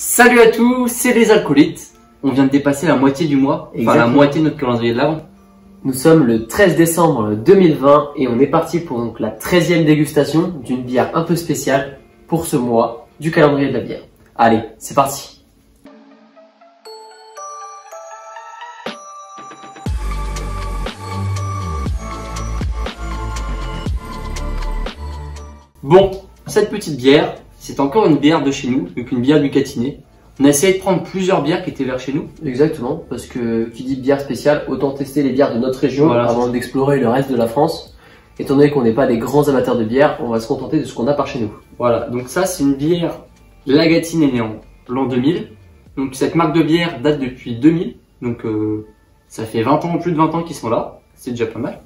Salut à tous, c'est les alcoolites. On vient de dépasser la moitié du mois, enfin la moitié de notre calendrier de l'Avent. Nous sommes le 13 décembre 2020 et on est parti pour donc la 13e dégustation d'une bière un peu spéciale pour ce mois du calendrier de la bière. Allez, c'est parti. Bon, cette petite bière, c'est encore une bière de chez nous, donc une bière du Gâtinais. On a essayé de prendre plusieurs bières qui étaient vers chez nous. Exactement, parce que qui dit bière spéciale, autant tester les bières de notre région avant d'explorer le reste de la France. Étant donné qu'on n'est pas des grands amateurs de bière, on va se contenter de ce qu'on a par chez nous. Voilà, donc ça c'est une bière La Gâtinais née en l'an 2000. Donc cette marque de bière date depuis 2000, donc ça fait 20 ans, plus de 20 ans qu'ils sont là, c'est déjà pas mal.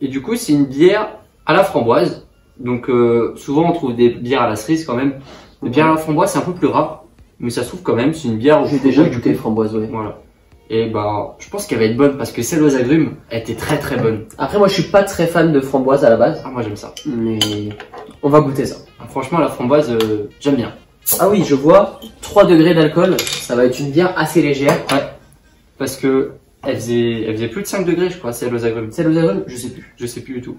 Et du coup c'est une bière à la framboise. Donc souvent on trouve des bières à la cerise quand même. Les bières à la framboise c'est un peu plus rare, mais ça se trouve quand même, c'est une bière. J'ai déjà goûté framboise, ouais. Voilà. Et bah je pense qu'elle va être bonne parce que celle aux agrumes elle était très très bonne. Après moi je suis pas très fan de framboise à la base. Ah moi j'aime ça. Mais on va goûter ça. Franchement la framboise j'aime bien. Ah oui je vois 3 degrés d'alcool, ça va être une bière assez légère. Ouais. Parce que elle faisait plus de 5 degrés je crois celle aux agrumes. Celle aux agrumes, je sais plus. Je sais plus du tout.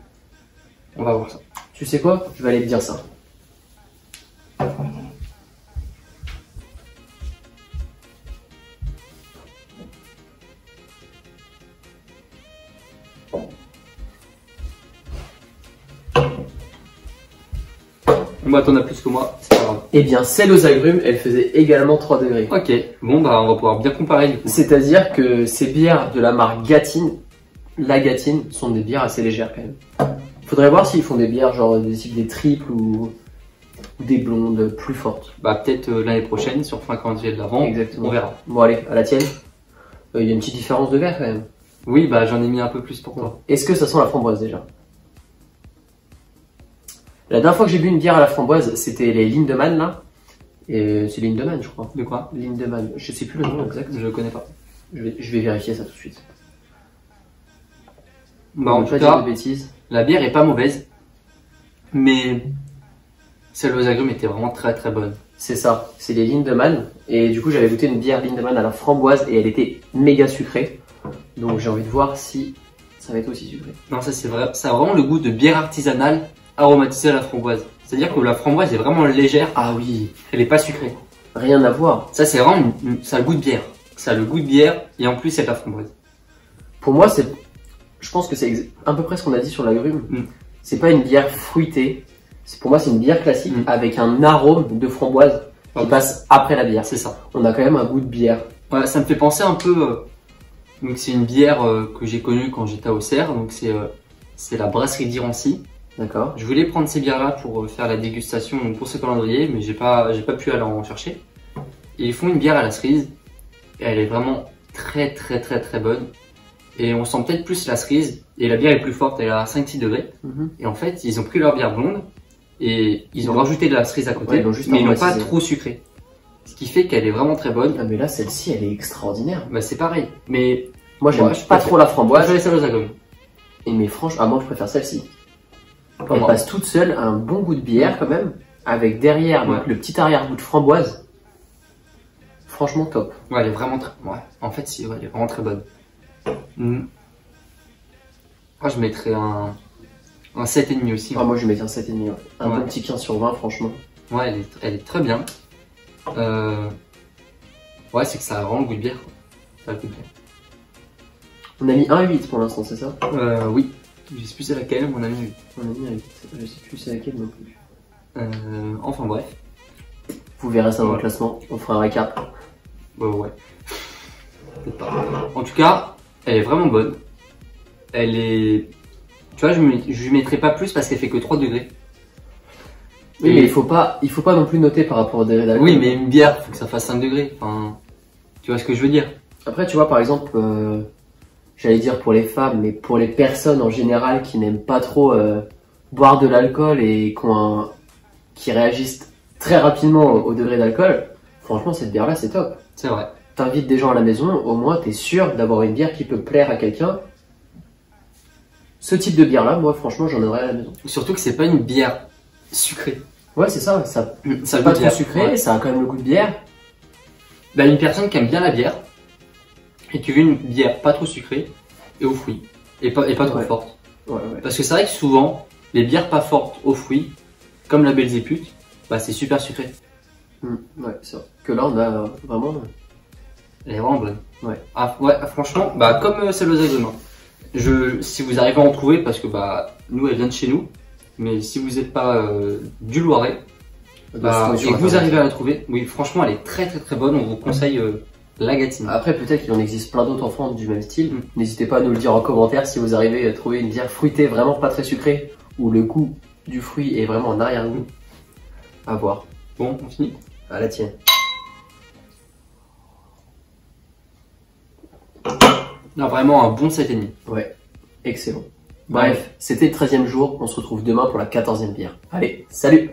On va voir ça. Tu sais quoi? Je vais aller te dire ça. Bah t'en as plus que moi, c'est pas grave. Eh bien celle aux agrumes, elle faisait également 3 degrés. Ok, bon bah on va pouvoir bien comparer du coup. C'est-à-dire que ces bières de la marque Gâtine, la Gâtine, sont des bières assez légères quand même. Faudrait voir s'ils font des bières genre des triples ou des blondes plus fortes. Bah peut-être l'année prochaine sur fin calendrier de l'Avent. Exactement. On verra. Bon allez, à la tienne. Il y a une petite différence de verre quand même. Oui bah j'en ai mis un peu plus pour toi. Est-ce que ça sent la framboise déjà? La dernière fois que j'ai bu une bière à la framboise, c'était les Lindemann là. Et c'est Lindemann je crois. De quoi? Lindemann, je sais plus le nom exact. Je le connais pas. Je vais vérifier ça tout de suite. Bah en tout cas, de bêtises. La bière est pas mauvaise, mais celle aux agrumes était vraiment très très bonne. C'est ça, c'est les Lindemann. Et du coup, j'avais goûté une bière Lindemann à la framboise et elle était méga sucrée. Donc j'ai envie de voir si ça va être aussi sucré. Non, ça c'est vrai, ça a vraiment le goût de bière artisanale aromatisée à la framboise. C'est-à-dire que la framboise est vraiment légère. Ah oui, elle est pas sucrée. Rien à voir. Ça c'est vraiment, ça a le goût de bière. Ça a le goût de bière et en plus c'est de la framboise. Pour moi, je pense que c'est à peu près ce qu'on a dit sur l'agrume. C'est pas une bière fruitée. Pour moi, c'est une bière classique avec un arôme de framboise qui passe après la bière. C'est ça. On a quand même un goût de bière. Ouais, ça me fait penser un peu. Donc c'est une bière que j'ai connue quand j'étais à Auxerre. Donc c'est la brasserie d'Irancy. D'accord. Je voulais prendre ces bières là pour faire la dégustation pour ce calendrier, mais j'ai pas pu aller en chercher. Et ils font une bière à la cerise. Et elle est vraiment très très très très bonne. Et on sent peut-être plus la cerise. Et la bière est plus forte, elle est à 5-6 degrés. Et en fait, ils ont pris leur bière blonde et ils ont rajouté de la cerise à côté, mais ils n'ont pas trop sucré. Ce qui fait qu'elle est vraiment très bonne. Ah mais là, celle-ci, elle est extraordinaire. Bah c'est pareil. Mais moi, j'aime pas trop la framboise. Je celle aux agrumes. Et mais franchement, moi, je préfère celle-ci. Elle passe toute seule, un bon goût de bière quand même, avec derrière donc, le petit arrière-goût de framboise. Franchement top. Ouais, elle est vraiment très. Ouais, en fait, si, ouais, elle est vraiment très bonne. Ah, je mettrais un 7,5 aussi. Ah, moi je mettrais un 7,5. Ouais. Un bon petit 15 sur 20, franchement. Ouais, elle est très bien. Ouais, c'est que ça a vraiment le goût de bière. Ça a le goût de bière. On a mis 1,8 pour l'instant, c'est ça? Oui. Je sais plus c'est laquelle, mais on a mis 8. On a mis 1,8. Je sais plus c'est laquelle non plus. Enfin bref. Vous verrez ça dans le classement. On fera un récap. Ouais. Peut-être pas. En tout cas, elle est vraiment bonne. Elle est. Tu vois, je lui mettrai pas plus parce qu'elle fait que 3 degrés. Oui, mais il faut pas non plus noter par rapport au degré d'alcool. Oui, mais une bière, faut que ça fasse 5 degrés. Enfin, tu vois ce que je veux dire. Après, tu vois, par exemple, j'allais dire pour les femmes, mais pour les personnes en général qui n'aiment pas trop boire de l'alcool et qui réagissent très rapidement au degré d'alcool, franchement, cette bière-là, c'est top. C'est vrai. T'invites des gens à la maison, au moins, t'es sûr d'avoir une bière qui peut plaire à quelqu'un. Ce type de bière-là, moi, franchement, j'en aurais à la maison. Surtout que c'est pas une bière sucrée. Ouais, c'est ça. Ça a pas trop sucré, ça a quand même le goût de bière. Bah, une personne qui aime bien la bière et qui veut une bière pas trop sucrée et aux fruits et pas trop forte. Ouais. Parce que c'est vrai que souvent, les bières pas fortes aux fruits, comme la Belzébuth, bah c'est super sucré. Ouais, c'est vrai. Que là, on a vraiment. Elle est vraiment bonne. Ouais. Ah, ouais, franchement, bah comme celle aux agrumes. Si vous arrivez à en trouver, parce que bah nous, elle vient de chez nous, mais si vous n'êtes pas du Loiret, bah, et que vous arrivez à la trouver, oui, franchement, elle est très très très bonne. On vous conseille la Gatine. Après, peut-être qu'il en existe plein d'autres en France du même style. N'hésitez pas à nous le dire en commentaire si vous arrivez à trouver une bière fruitée vraiment pas très sucrée, où le goût du fruit est vraiment en arrière-goût. À voir. Bon, on finit. À la tienne. Non, vraiment un bon 7,5. Ouais, excellent. Bref, c'était le 13e jour. On se retrouve demain pour la 14e bière. Allez, salut!